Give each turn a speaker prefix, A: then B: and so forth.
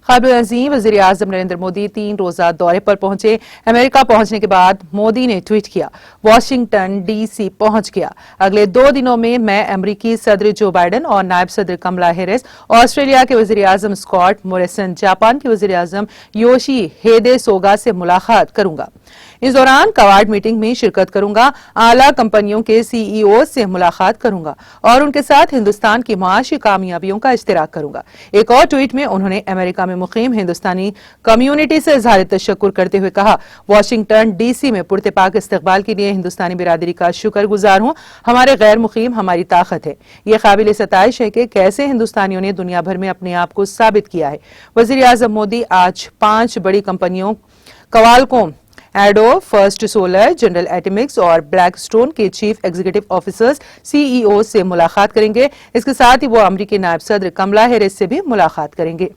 A: قابل عظیم وزیر اعظم نریندر مودی 3 روزہ دورے پر پہنچے۔ امریکہ پہنچنے کے بعد مودی نے ٹویٹ کیا، واشنگٹن ڈی سی پہنچ گیا۔ اگلے 2 دنوں میں امریکی صدر جو بائیڈن اور نائب صدر کملا ہیرس، آسٹریلیا کے وزیر اعظم اسکاٹ موریسن، جاپان کے وزیر اعظم یوشی ہیدے سوگا سے ملاقات کروں گا۔ اس دوران کوارڈ میٹنگ میں شرکت کروں گا، اعلیٰ کمپنیوں کے سی ای او سے ملاقات کروں گا اور ان کے ساتھ ہندوستان کی معاشی کامیابیوں کا اشتراک کروں گا۔ ایک اور ٹویٹ میں انہوں نے امریکہ میں مقیم ہندوستانی کمیونٹی سے اظہار تشکر کرتے ہوئے کہا، واشنگٹن ڈی سی میں پرتپاک استقبال کے لیے ہندوستانی برادری کا شکر گزار ہوں۔ ہمارے غیر مقیم ہماری طاقت ہے۔ یہ قابل ستائش ہے کہ کیسے ہندوستانیوں نے دنیا بھر میں اپنے آپ کو ثابت کیا ہے۔ وزیر اعظم مودی آج 5 بڑی کمپنیوں کوالکوم، ایڈو، فرسٹ سولر، جنرل ایٹمکس اور بلیک سٹون کے چیف ایگزیکٹو آفیسرز سی ای او سے ملاقات کریں گے۔ اس کے ساتھ ہی وہ امریکی نائب صدر کملا ہیرس سے بھی ملاقات کریں گے۔